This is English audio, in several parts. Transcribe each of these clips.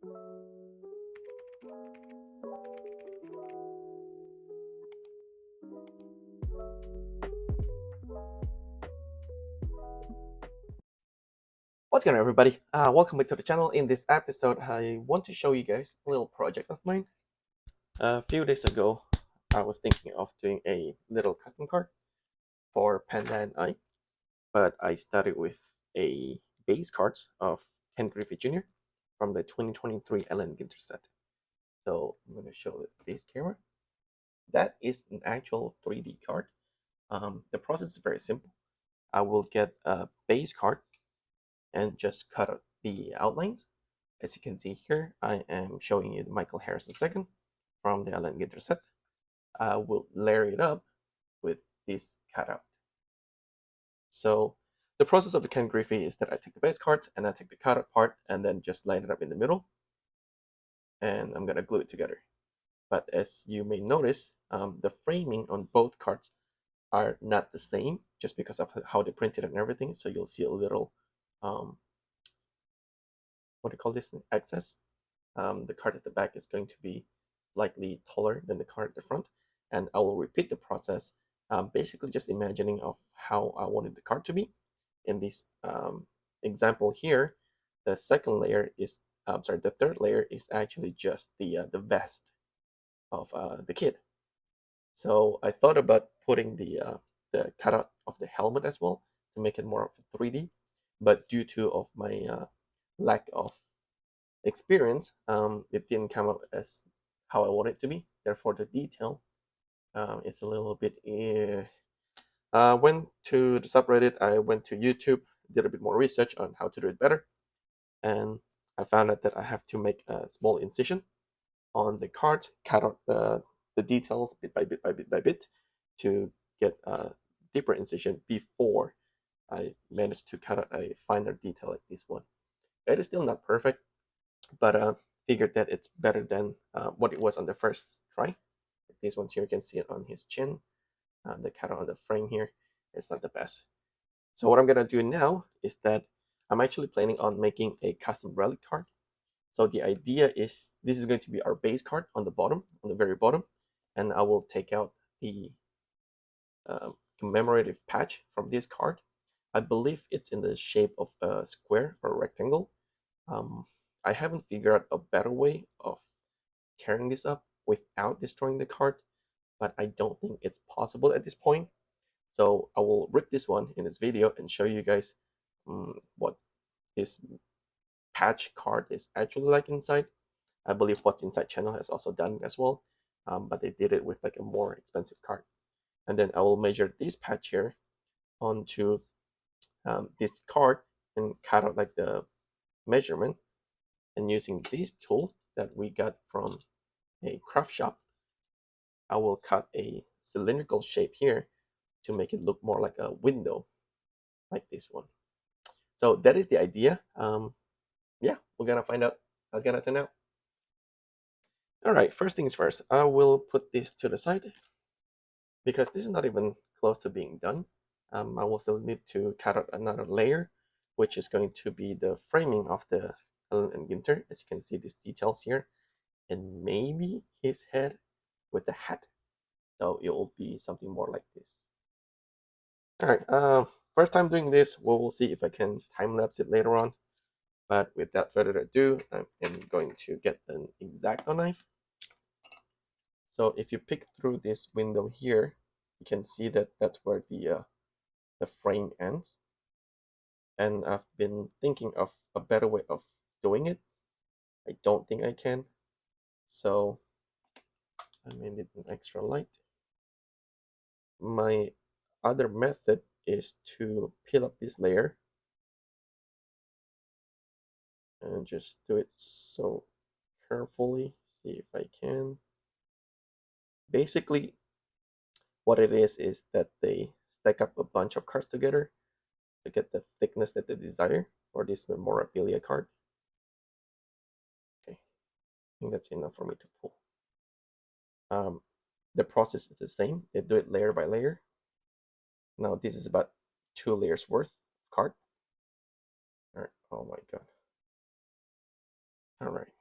What's going on, everybody? Welcome back to the channel. In this episode, I want to show you guys a little project of mine. A few days ago, I was thinking of doing a little custom card for Panda and I, but I started with a base cards of Ken Griffey Jr. from the 2023 Ellen Ginter set. So I'm going to show this camera. That is an actual 3D card. The process is very simple. I will get a base card and just cut out the outlines. As you can see here, I am showing you Michael Harris II from the Alan Ginter set. I will layer it up with this cutout. So the process of the Ken Griffey is that I take the base cards and I take the cutout part and then just line it up in the middle. And I'm going to glue it together. But as you may notice, the framing on both cards are not the same just because of how they printed and everything. So you'll see a little what do you call this, excess. The card at the back is going to be slightly taller than the card at the front, and I will repeat the process, basically just imagining of how I wanted the card to be. In this example here, the second layer is, the third layer is actually just the vest of the kid. So I thought about putting the cutout of the helmet as well to make it more of a 3D, but due to of my lack of experience, it didn't come up as how I want it to be. Therefore, the detail is a little bit. Went to the subreddit. I went to YouTube, did a bit more research on how to do it better, and I found out that I have to make a small incision on the card, cut out the details bit by bit by bit by bit to get a deeper incision before I managed to cut out a finer detail like this one. It is still not perfect, but figured that it's better than what it was on the first try. These ones here, you can see it on his chin. The cutout on the frame here is not the best. So what I'm gonna do now is that I'm actually planning on making a custom relic card. So the idea is this is going to be our base card on the bottom, on the very bottom, and I will take out the commemorative patch from this card. I believe it's in the shape of a square or a rectangle. I haven't figured out a better way of carrying this up without destroying the card, but I don't think it's possible at this point. So I will rip this one in this video and show you guys what this patch card is actually like inside. I believe What's Inside channel has also done it as well, but they did it with like a more expensive card. And then I will measure this patch here onto this card and cut out like the measurement. And using this tool that we got from a craft shop, I will cut a cylindrical shape here to make it look more like a window, like this one. So that is the idea. Yeah, we're gonna find out how it's gonna turn out. All right, first things first, I will put this to the side because this is not even close to being done. I will still need to cut out another layer, which is going to be the framing of the Ellen and Ginter. As you can see, these details here, and maybe his head with the hat. So it will be something more like this. All right, first time doing this, we will see if I can time lapse it later on. But without further ado, I'm going to get an X-Acto knife. So if you pick through this window here, you can see that that's where the frame ends. And I've been thinking of a better way of doing it. I don't think I can. So I made it an extra light. My other method is to peel up this layer and just do it so carefully. See if I can. Basically, what it is that they stack up a bunch of cards together to get the thickness that they desire for this memorabilia card. Okay, I think that's enough for me to pull. The process is the same. They do it layer by layer. Now this is about 2 layers worth of card. All right. Oh my god. All right.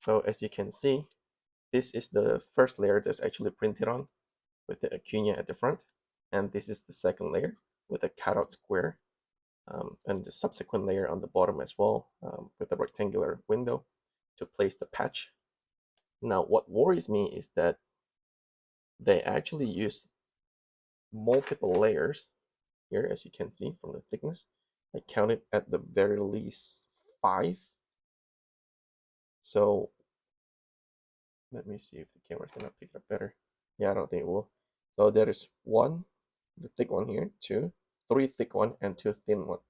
So as you can see, this is the first layer that's actually printed on with the Acuna at the front, and this is the second layer with a cutout square, and the subsequent layer on the bottom as well, with a rectangular window to place the patch. Now, what worries me is that they actually use multiple layers here, as you can see from the thickness. I counted at the very least 5. So let me see if the camera's gonna pick it up better. Yeah, I don't think it will. So there is 1, the thick one here, 2, 3 thick one, and 2 thin one.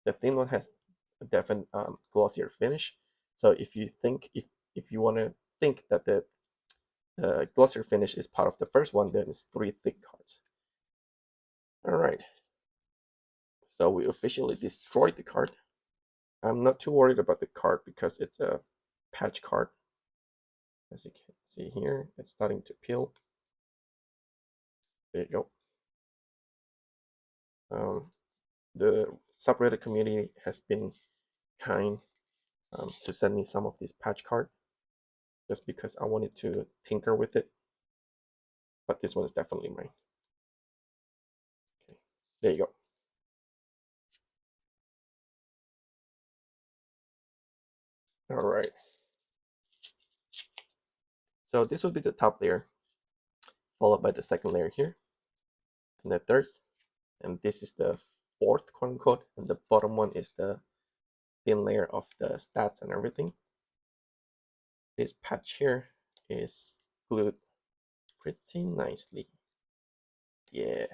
The thin one has a definite glossier finish. So if you think if you want to think that the glossier finish is part of the first one, then it's 3 thick cards. All right. So we officially destroyed the card. I'm not too worried about the card because it's a patch card. As you can see here, it's starting to peel. There you go. The subreddit community has been kind to send me some of this patch card just because I wanted to tinker with it. But this one is definitely mine. Okay, there you go. All right. So this would be the top layer, followed by the second layer here, and the third, and this is the fourth, quote unquote, and the bottom one is the thin layer of the stats and everything. This patch here is glued pretty nicely. Yeah.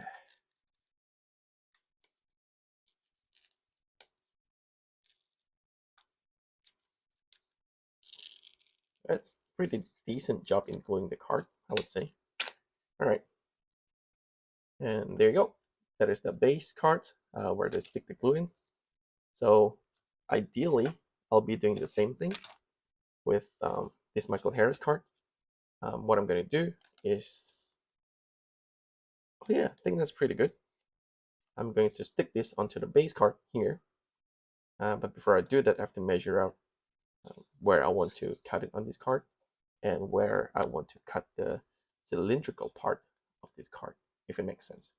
That's pretty decent job in gluing the card, I would say. All right. And there you go. That is the base card where they stick the glue in. So ideally, I'll be doing the same thing with this Michael Harris card. What I'm going to do is, oh yeah, I think that's pretty good. I'm going to stick this onto the base card here. But before I do that, I have to measure out where I want to cut it on this card and where I want to cut the cylindrical part of this card, if it makes sense.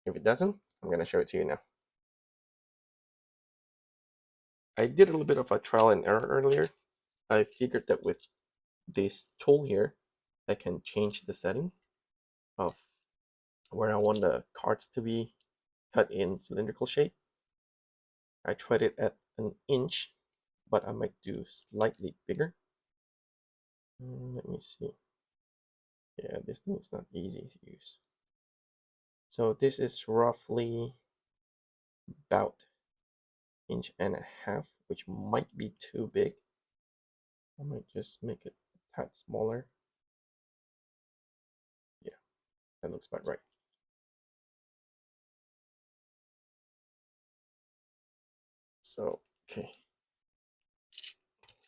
If it doesn't, I'm going to show it to you now. I did a little bit of a trial and error earlier. I figured that with this tool here, I can change the setting of where I want the cards to be cut in cylindrical shape. I tried it at an inch, but I might do slightly bigger. Let me see. Yeah, this thing is not easy to use. So this is roughly about inch and a half, which might be too big. I might just make it a tad smaller. Yeah, that looks about right. So, okay.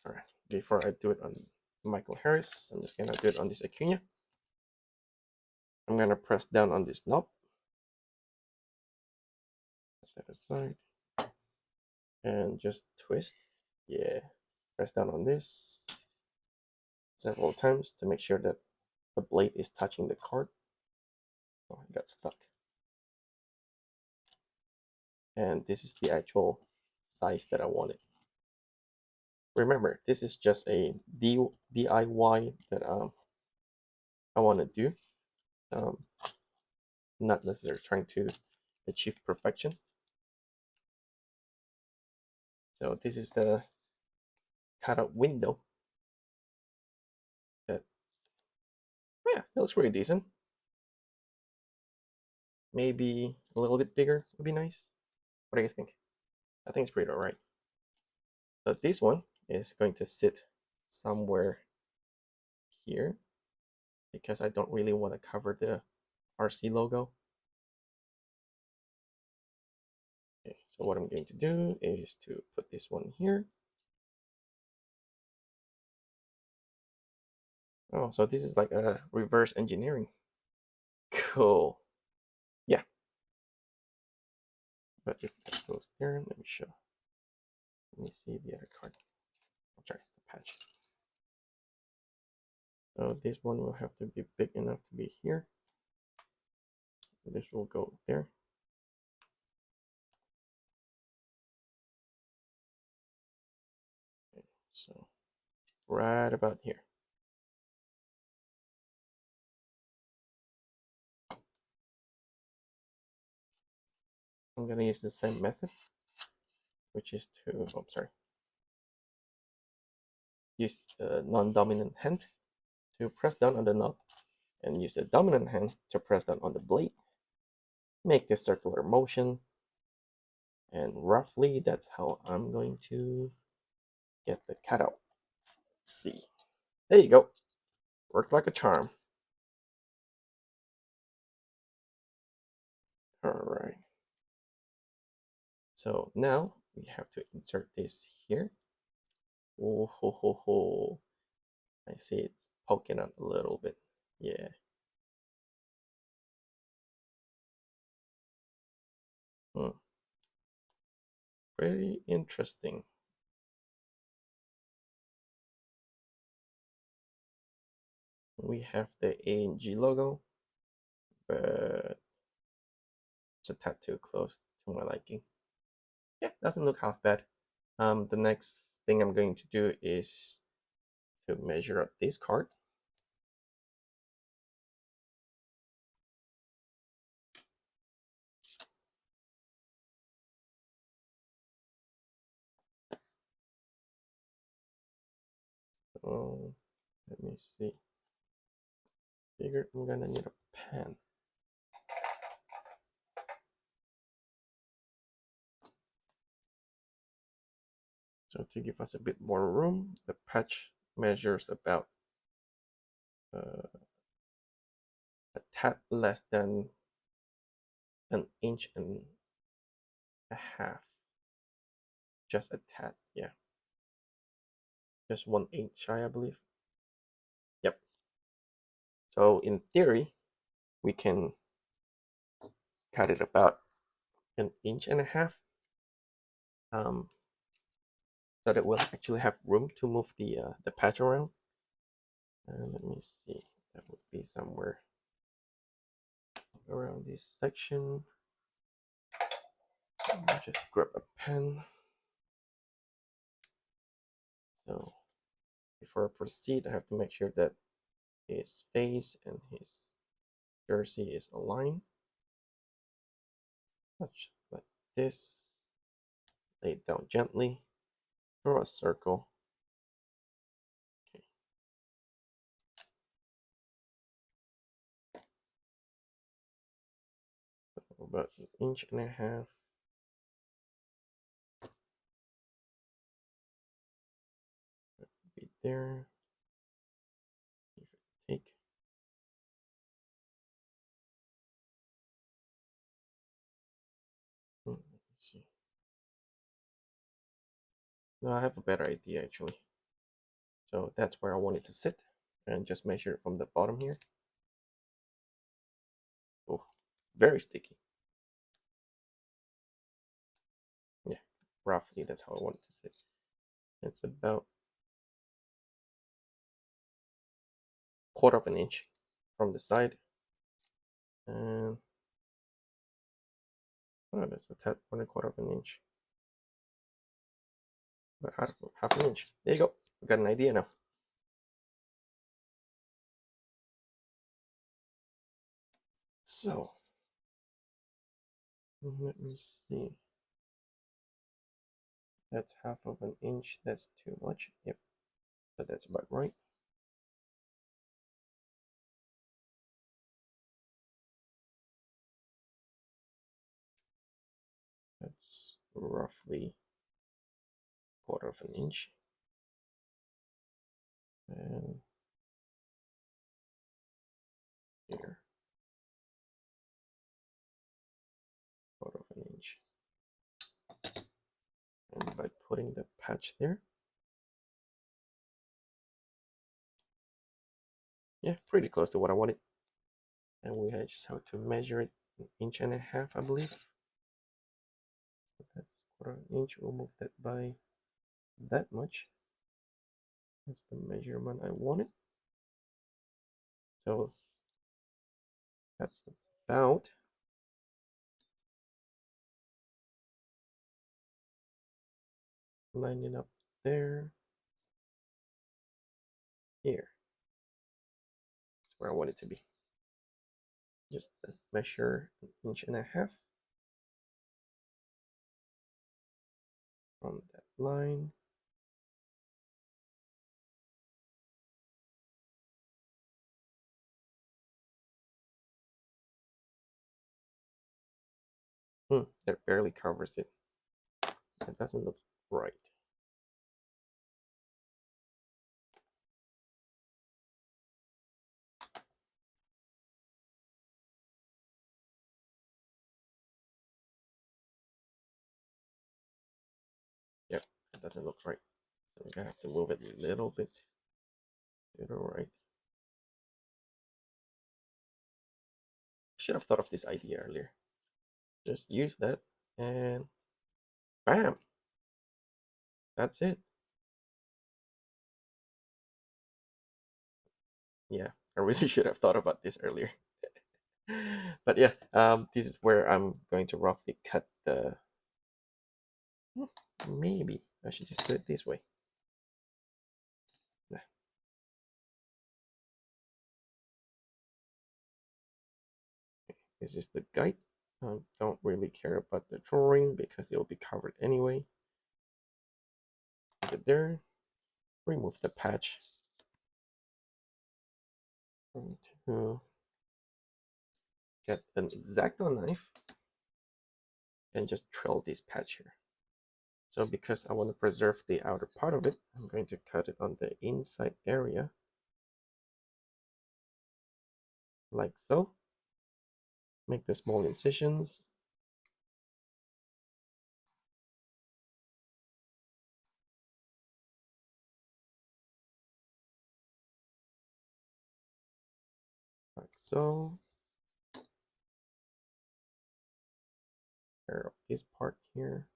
All right, before I do it on Michael Harris, I'm just gonna do it on this Acuna. I'm gonna press down on this knob. Set aside. And just twist. Yeah, press down on this several times to make sure that the blade is touching the card. Oh, it got stuck. And this is the actual size that I wanted. Remember, this is just a DIY that I want to do. Not necessarily trying to achieve perfection. So this is the cutout window. That, yeah, that looks pretty decent. Maybe a little bit bigger would be nice. What do you think? I think it's pretty alright. So this one is going to sit somewhere here because I don't really want to cover the RC logo. Okay, so what I'm going to do is to put this one here. Oh, so this is like a reverse engineering. Cool. Yeah. But if that goes there, let me show. Let me see the other card. I'm sorry, the patch. So this one will have to be big enough to be here. This will go there. Okay, so right about here. I'm gonna use the same method, which is to, oh, sorry, use the non-dominant hand to press down on the knob and use the dominant hand to press down on the blade. Make this circular motion, and roughly that's how I'm going to get the cat out. Let's see. There you go. Worked like a charm. Alright. So now we have to insert this here. Oh ho ho ho. I see it's poking out a little bit. Yeah. Hmm. Pretty interesting. We have the ANG logo, but it's a tad too close to my liking. Yeah, doesn't look half bad. The next thing I'm going to do is to measure up this card. So let me see. Figured I'm gonna need a pen. So to give us a bit more room, the patch measures about a tad less than an inch and a half. Just a tad, yeah. Just 1/8 shy, I believe. Yep. So in theory, we can cut it about an inch and a half, so that we'll actually have room to move the patch around. And let me see, that would be somewhere around this section. I'll just grab a pen. So before I proceed, I have to make sure that his face and his jersey is aligned. Touch like this. Lay it down gently. Draw a circle. Okay. So about an inch and a half. Be there. Give it a take. Let me see. No, I have a better idea actually. So that's where I want it to sit, and just measure it from the bottom here. Oh, very sticky. Yeah, roughly that's how I want it to sit. It's about 1/4 of an inch from the side, and oh, that's a tad 1/4 of an inch. But half an inch. There you go. We got an idea now. So let me see. That's half of an inch. That's too much. Yep, but that's about right. That's roughly 1/4 of an inch. And here, 1/4 of an inch. And by putting the patch there, yeah, pretty close to what I wanted. And we just have to measure it an inch and a half, I believe. So that's 1/4 of an inch. We'll move that by that much. That's the measurement I wanted. So that's about lining up there. Here. That's where I want it to be. Just measure 1.5 inches from that line. That barely covers it. That doesn't look right. Yep, that doesn't look right. So we're gonna have to move it a little bit to the right. Should have thought of this idea earlier. Just use that and bam! That's it. Yeah, I really should have thought about this earlier. But yeah, this is where I'm going to roughly cut the. Maybe I should just do it this way. Nah. This is the guide. I don't really care about the drawing because it will be covered anyway. Put it there. Remove the patch. Going to get an X-Acto knife and just drill this patch here. So because I want to preserve the outer part of it, I'm going to cut it on the inside area, like so. Make the small incisions. Like so. Tear up this part here.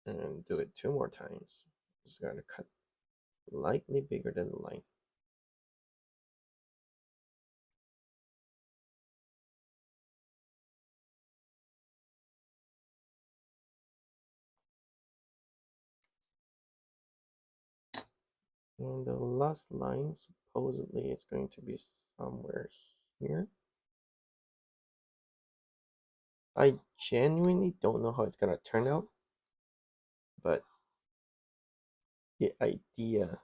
And do it 2 more times. Just going to cut slightly bigger than the line. And the last line supposedly is going to be somewhere here. I genuinely don't know how it's gonna turn out, but the idea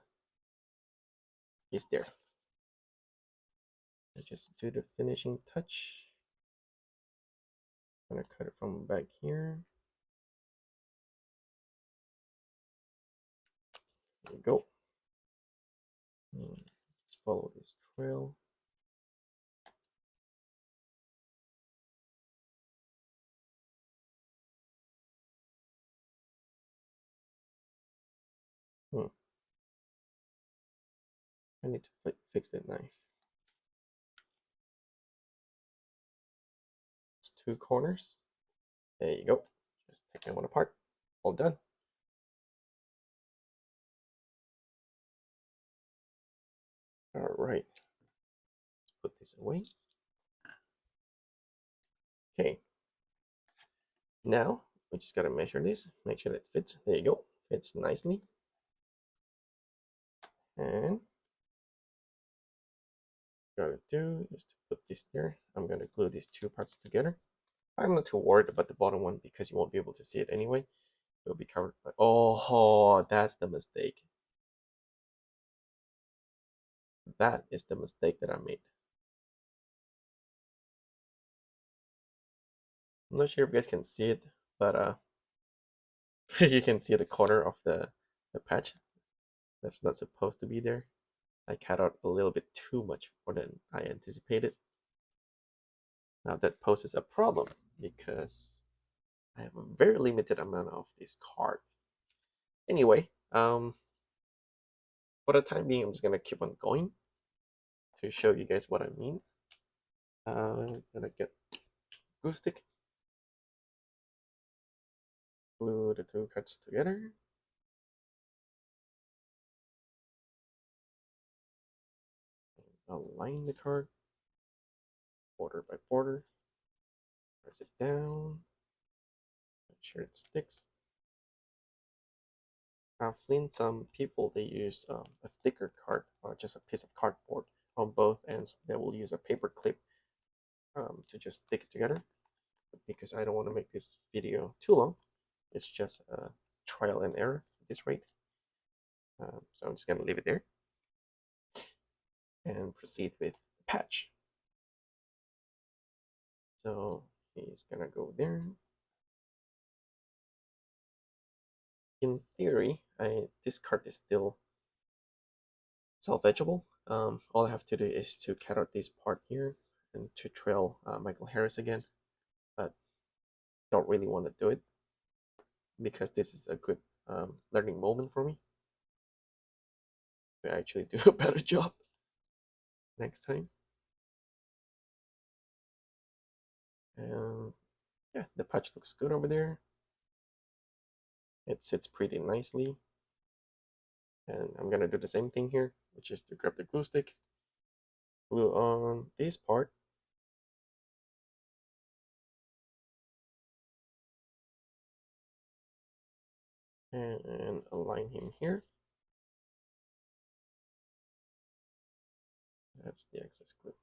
is there. I just do the finishing touch. I'm gonna cut it from back here. There we go. And just follow this trail. I need to fix that knife. It's 2 corners. There you go. Just take that one apart. All done. All right. Let's put this away. Okay. Now we just gotta measure this. Make sure that it fits. There you go. Fits nicely. And gotta do is to put this there. I'm gonna glue these 2 parts together. I'm not too worried about the bottom one because you won't be able to see it anyway. It'll be covered by. Oh, that's the mistake. That is the mistake that I made. I'm not sure if you guys can see it, but you can see the corner of the patch that's not supposed to be there. I cut out a little bit too much more than I anticipated. Now that poses a problem because I have a very limited amount of this card. Anyway, for the time being, I'm just gonna keep on going to show you guys what I mean. I'm gonna get glue stick, glue the 2 cards together. Align the card border by border. Press it down. Make sure it sticks. I've seen some people, they use a thicker card, or just a piece of cardboard on both ends. They will use a paper clip to just stick it together. But because I don't want to make this video too long, it's just a trial and error at this rate. So I'm just going to leave it there and proceed with the patch. So he's going to go there. In theory, this card is still salvageable. All I have to do is to cut out this part here and to trail Michael Harris again, but don't really want to do it because this is a good learning moment for me to actually do a better job next time. And yeah, the patch looks good over there. It sits pretty nicely. And I'm gonna do the same thing here, which is to grab the glue stick, glue on this part, and align him here. That's the excess glue.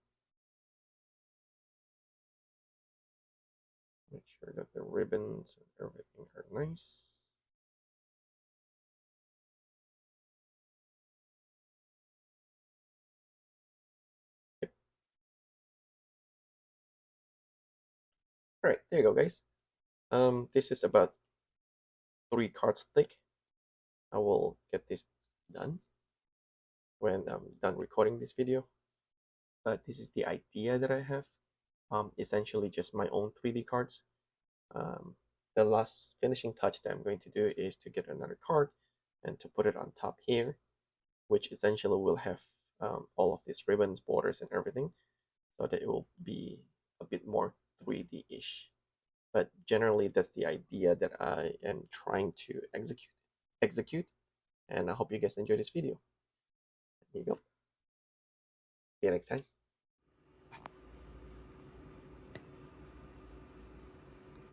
Make sure that the ribbons and everything are nice. Yep. All right, there you go, guys. This is about 3 cards thick. I will get this done when I'm done recording this video. But this is the idea that I have. Essentially just my own 3D cards. The last finishing touch that I'm going to do is to get another card and to put it on top here, which essentially will have all of these ribbons, borders, and everything, so that it will be a bit more 3D-ish. But generally, that's the idea that I am trying to execute, and I hope you guys enjoy this video. There you go. See you next time.